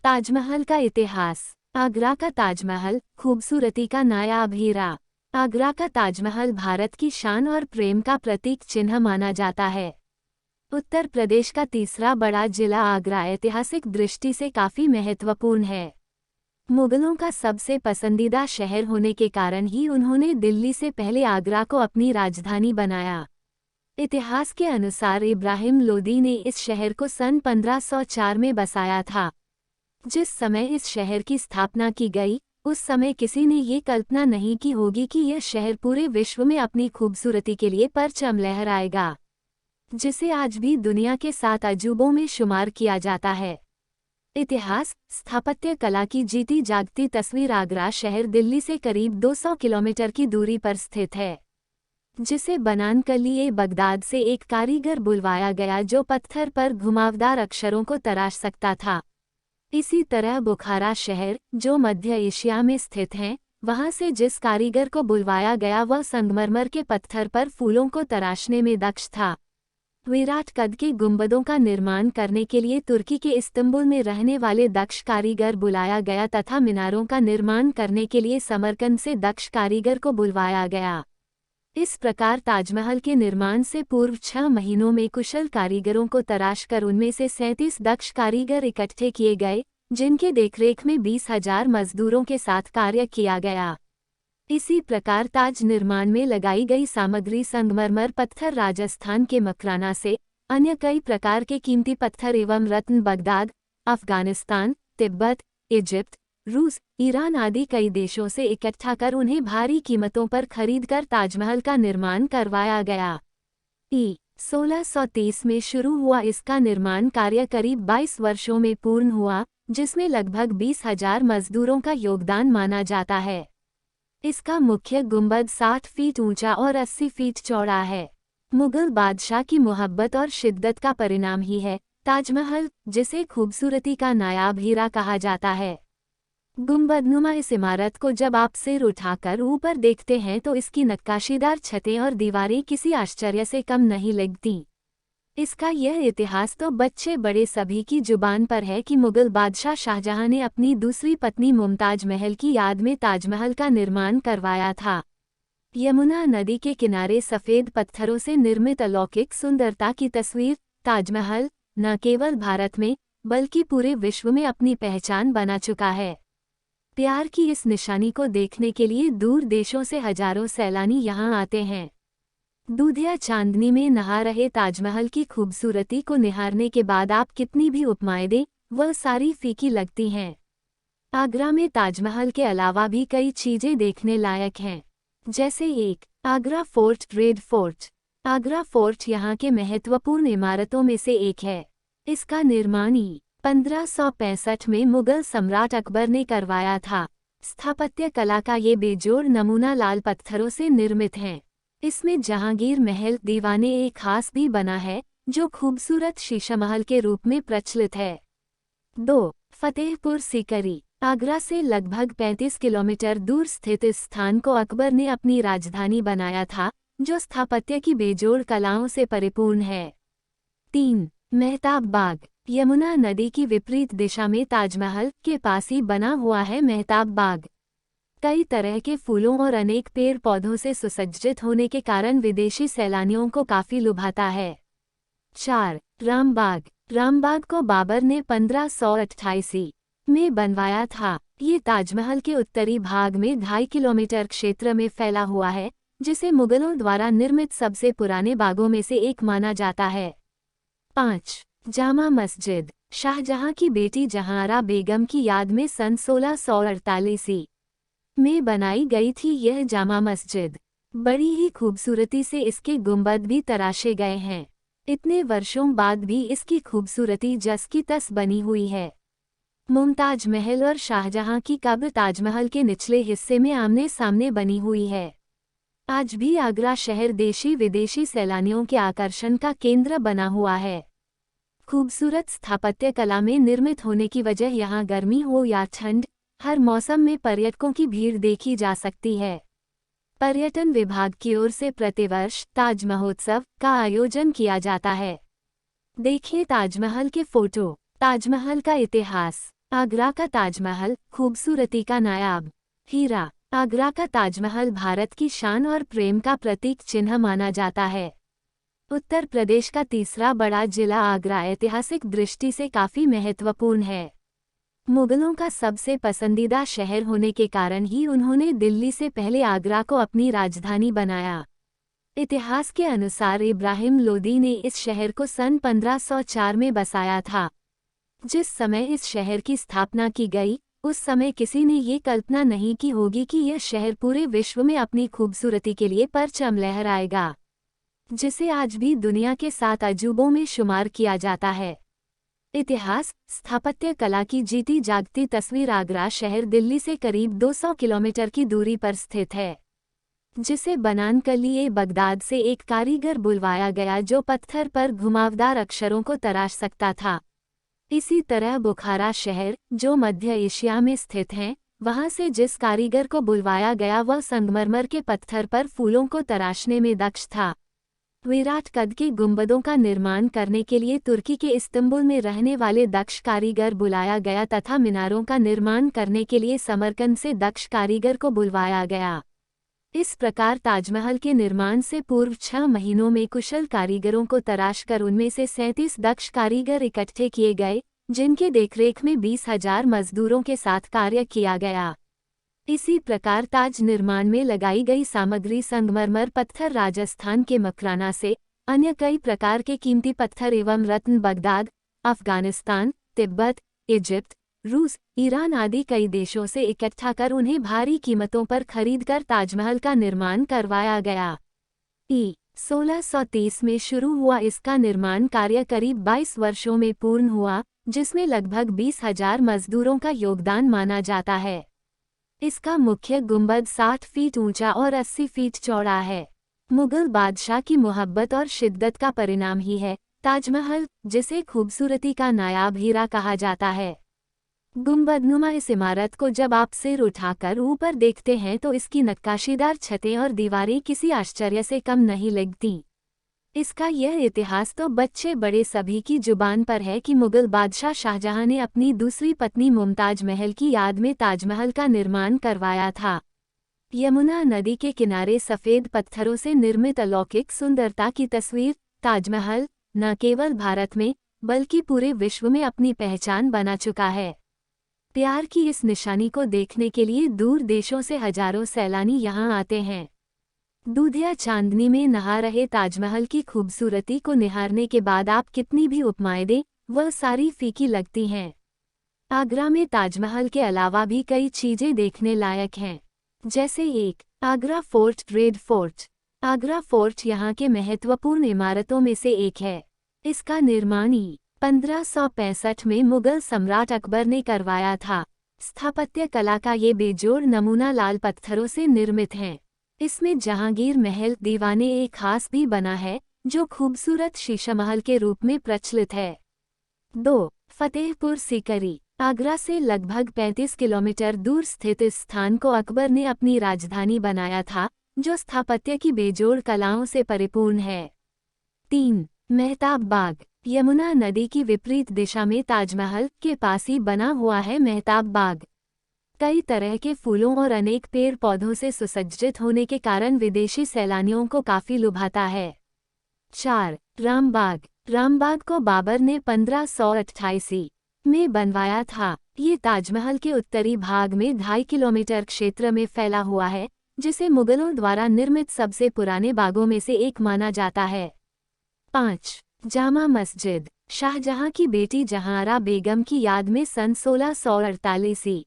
ताजमहल का इतिहास। आगरा का ताजमहल खूबसूरती का नायाब हीरा। आगरा का ताजमहल भारत की शान और प्रेम का प्रतीक चिन्ह माना जाता है। उत्तर प्रदेश का तीसरा बड़ा जिला आगरा ऐतिहासिक दृष्टि से काफी महत्वपूर्ण है। मुगलों का सबसे पसंदीदा शहर होने के कारण ही उन्होंने दिल्ली से पहले आगरा को अपनी राजधानी बनाया। इतिहास के अनुसार इब्राहिम लोदी ने इस शहर को सन 1504 में बसाया था। जिस समय इस शहर की स्थापना की गई, उस समय किसी ने ये कल्पना नहीं की होगी कि यह शहर पूरे विश्व में अपनी खूबसूरती के लिए परचम लहराएगा, जिसे आज भी दुनिया के 7 अजूबों में शुमार किया जाता है। इतिहास। स्थापत्य कला की जीती जागती तस्वीर। आगरा शहर दिल्ली से करीब 200 किलोमीटर की दूरी पर स्थित है, जिसे बनाने के लिए बगदाद से एक कारीगर बुलवाया गया जो पत्थर पर घुमावदार अक्षरों को तराश सकता था। इसी तरह बुखारा शहर, जो मध्य एशिया में स्थित है, वहां से जिस कारीगर को बुलवाया गया वह संगमरमर के पत्थर पर फूलों को तराशने में दक्ष था। विराट कद के गुंबदों का निर्माण करने के लिए तुर्की के इस्तांबुल में रहने वाले दक्ष कारीगर बुलाया गया तथा मीनारों का निर्माण करने के लिए समरकंद से दक्ष कारीगर को बुलवाया गया। इस प्रकार ताजमहल के निर्माण से पूर्व 6 महीनों में कुशल कारीगरों को तराशकर उनमें से 37 दक्ष कारीगर इकट्ठे किए गए, जिनके देखरेख में 20,000 मजदूरों के साथ कार्य किया गया। इसी प्रकार ताज निर्माण में लगाई गई सामग्री संगमरमर पत्थर राजस्थान के मकराना से, अन्य कई प्रकार के कीमती पत्थर एवं रत्न बगदाद, अफगानिस्तान, तिब्बत, इजिप्ट, रूस, ईरान आदि कई देशों से इकट्ठा कर उन्हें भारी कीमतों पर खरीदकर ताजमहल का निर्माण करवाया गया। 1630 में शुरू हुआ इसका निर्माण कार्य करीब 22 वर्षों में पूर्ण हुआ, जिसमें लगभग 20,000 मजदूरों का योगदान माना जाता है। इसका मुख्य गुंबद 60 फीट ऊंचा और 80 फीट चौड़ा है। मुगल बादशाह की मोहब्बत और शिद्दत का परिणाम ही है ताजमहल, जिसे खूबसूरती का नायाब हीरा कहा जाता है। गुंबदनुमा इस इमारत को जब आप सिर उठाकर ऊपर देखते हैं तो इसकी नक्काशीदार छतें और दीवारें किसी आश्चर्य से कम नहीं लगती। इसका यह इतिहास तो बच्चे बड़े सभी की जुबान पर है कि मुगल बादशाह शाहजहां ने अपनी दूसरी पत्नी मुमताज महल की याद में ताजमहल का निर्माण करवाया था। यमुना नदी के किनारे सफ़ेद पत्थरों से निर्मित अलौकिक सुंदरता की तस्वीर ताजमहल न केवल भारत में बल्कि पूरे विश्व में अपनी पहचान बना चुका है। प्यार की इस निशानी को देखने के लिए दूर देशों से हजारों सैलानी यहाँ आते हैं। दूधिया चांदनी में नहा रहे ताजमहल की खूबसूरती को निहारने के बाद आप कितनी भी उपमाएं दें, वह सारी फीकी लगती हैं। आगरा में ताजमहल के अलावा भी कई चीजें देखने लायक हैं, जैसे 1. Agra fort. Red fort. Agra fort यहाँ के महत्वपूर्ण इमारतों में से एक है। इसका निर्माण 1565 में मुगल सम्राट अकबर ने करवाया था। स्थापत्य कला का ये बेजोड़ नमूना लाल पत्थरों से निर्मित है। इसमें जहांगीर महल दीवाने एक खास भी बना है, जो खूबसूरत शीशा महल के रूप में प्रचलित है। 2. फतेहपुर सीकरी। आगरा से लगभग 35 किलोमीटर दूर स्थित इस स्थान को अकबर ने अपनी राजधानी बनाया था, जो स्थापत्य की बेजोड़ कलाओं से परिपूर्ण है। 3. मेहताब बाग। यमुना नदी की विपरीत दिशा में ताजमहल के पास ही बना हुआ है मेहताब बाग। कई तरह के फूलों और अनेक पेड़ पौधों से सुसज्जित होने के कारण विदेशी सैलानियों को काफी लुभाता है। 4. रामबाग। रामबाग को बाबर ने 1588 में बनवाया था। ये ताजमहल के उत्तरी भाग में 2.5 किलोमीटर क्षेत्र में फैला हुआ है, जिसे मुगलों द्वारा निर्मित सबसे पुराने बागों में से एक माना जाता है। 5. जामा मस्जिद। शाहजहां की बेटी जहांआरा बेगम की याद में सन 1648 में बनाई गई थी यह जामा मस्जिद। बड़ी ही खूबसूरती से इसके गुंबद भी तराशे गए हैं। इतने वर्षों बाद भी इसकी खूबसूरती जस की तस बनी हुई है। मुमताज महल और शाहजहां की कब्र ताजमहल के निचले हिस्से में आमने सामने बनी हुई है। आज भी आगरा शहर देशी विदेशी सैलानियों के आकर्षण का केंद्र बना हुआ है। खूबसूरत स्थापत्य कला में निर्मित होने की वजह यहाँ गर्मी हो या ठंड, हर मौसम में पर्यटकों की भीड़ देखी जा सकती है। पर्यटन विभाग की ओर से प्रतिवर्ष ताज महोत्सव का आयोजन किया जाता है। देखिए ताजमहल के फोटो। ताजमहल का इतिहास। आगरा का ताजमहल, खूबसूरती का नायाब हीरा। आगरा का ताजमहल भारत की शान और प्रेम का प्रतीक चिन्ह माना जाता है। उत्तर प्रदेश का तीसरा बड़ा जिला आगरा ऐतिहासिक दृष्टि से काफी महत्वपूर्ण है। मुगलों का सबसे पसंदीदा शहर होने के कारण ही उन्होंने दिल्ली से पहले आगरा को अपनी राजधानी बनाया। इतिहास के अनुसार इब्राहिम लोदी ने इस शहर को सन 1504 में बसाया था। जिस समय इस शहर की स्थापना की गई, उस समय किसी ने ये कल्पना नहीं की होगी कि यह शहर पूरे विश्व में अपनी खूबसूरती के लिए परचम लहराएगा, जिसे आज भी दुनिया के 7 अजूबों में शुमार किया जाता है। इतिहास, स्थापत्य कला की जीती जागती तस्वीर। आगरा शहर दिल्ली से करीब 200 किलोमीटर की दूरी पर स्थित है, जिसे बनाने के लिए बगदाद से एक कारीगर बुलवाया गया जो पत्थर पर घुमावदार अक्षरों को तराश सकता था। इसी तरह बुखारा शहर, जो मध्य एशिया में स्थित है, वहां से जिस कारीगर को बुलवाया गया वह संगमरमर के पत्थर पर फूलों को तराशने में दक्ष था। विराट कद के गुंबदों का निर्माण करने के लिए तुर्की के इस्तांबुल में रहने वाले दक्ष कारीगर बुलाया गया तथा मीनारों का निर्माण करने के लिए समरकंद से दक्ष कारीगर को बुलवाया गया। इस प्रकार ताजमहल के निर्माण से पूर्व 6 महीनों में कुशल कारीगरों को तराशकर उनमें से 37 दक्ष कारीगर इकट्ठे किए गए, जिनके देखरेख में 20,000 मजदूरों के साथ कार्य किया गया। इसी प्रकार ताज निर्माण में लगाई गई सामग्री संगमरमर पत्थर राजस्थान के मकराना से, अन्य कई प्रकार के कीमती पत्थर एवं रत्न बगदाद, अफगानिस्तान, तिब्बत, इजिप्ट, रूस, ईरान आदि कई देशों से इकट्ठा कर उन्हें भारी कीमतों पर खरीदकर ताजमहल का निर्माण करवाया गया। 1630 में शुरू हुआ इसका निर्माण कार्य करीब 22 वर्षों में पूर्ण हुआ, जिसमें लगभग 20,000 मजदूरों का योगदान माना जाता है। इसका मुख्य गुंबद 60 फीट ऊंचा और 80 फीट चौड़ा है। मुगल बादशाह की मोहब्बत और शिद्दत का परिणाम ही है ताजमहल, जिसे खूबसूरती का नायाब हीरा कहा जाता है। गुंबदनुमा इस इमारत को जब आप सिर उठाकर ऊपर देखते हैं तो इसकी नक्काशीदार छतें और दीवारें किसी आश्चर्य से कम नहीं लगती। इसका यह इतिहास तो बच्चे बड़े सभी की जुबान पर है कि मुगल बादशाह शाहजहां ने अपनी दूसरी पत्नी मुमताज महल की याद में ताजमहल का निर्माण करवाया था। यमुना नदी के किनारे सफ़ेद पत्थरों से निर्मित अलौकिक सुंदरता की तस्वीर ताजमहल न केवल भारत में बल्कि पूरे विश्व में अपनी पहचान बना चुका है। प्यार की इस निशानी को देखने के लिए दूर देशों से हजारों सैलानी यहाँ आते हैं। दूधिया चांदनी में नहा रहे ताजमहल की खूबसूरती को निहारने के बाद आप कितनी भी उपमाएं दें, वह सारी फीकी लगती हैं। आगरा में ताजमहल के अलावा भी कई चीजें देखने लायक हैं, जैसे 1. Agra fort. Red fort. Agra fort यहाँ के महत्वपूर्ण इमारतों में से एक है। इसका निर्माण 1565 में मुगल सम्राट अकबर ने करवाया था। स्थापत्य कला का ये बेजोड़ नमूना लाल पत्थरों से निर्मित है। इसमें जहांगीर महल दीवाने एक खास भी बना है, जो खूबसूरत शीशा महल के रूप में प्रचलित है। 2. फतेहपुर सीकरी। आगरा से लगभग 35 किलोमीटर दूर स्थित इस स्थान को अकबर ने अपनी राजधानी बनाया था, जो स्थापत्य की बेजोड़ कलाओं से परिपूर्ण है। 3. मेहताब बाग। यमुना नदी की विपरीत दिशा में ताजमहल के पास ही बना हुआ है मेहताब बाग। कई तरह के फूलों और अनेक पेड़ पौधों से सुसज्जित होने के कारण विदेशी सैलानियों को काफी लुभाता है। 4. रामबाग। रामबाग को बाबर ने 1528 में बनवाया था। ये ताजमहल के उत्तरी भाग में 2.5 किलोमीटर क्षेत्र में फैला हुआ है, जिसे मुगलों द्वारा निर्मित सबसे पुराने बागों में से एक माना जाता है। 5. जामा मस्जिद। शाहजहां की बेटी जहांआरा बेगम की याद में सन 1648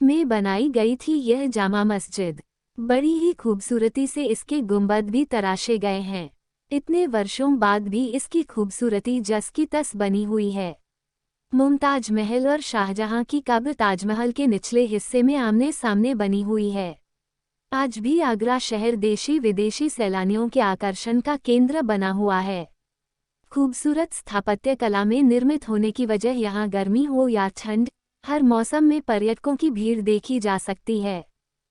में बनाई गई थी यह जामा मस्जिद। बड़ी ही खूबसूरती से इसके गुंबद भी तराशे गए हैं। इतने वर्षों बाद भी इसकी खूबसूरती जस की तस बनी हुई है। मुमताज महल और शाहजहां की कब्र ताजमहल के निचले हिस्से में आमने सामने बनी हुई है। आज भी आगरा शहर देशी विदेशी सैलानियों के आकर्षण का केंद्र बना हुआ है। खूबसूरत स्थापत्य कला में निर्मित होने की वजह यहाँ गर्मी हो या ठंड, हर मौसम में पर्यटकों की भीड़ देखी जा सकती है।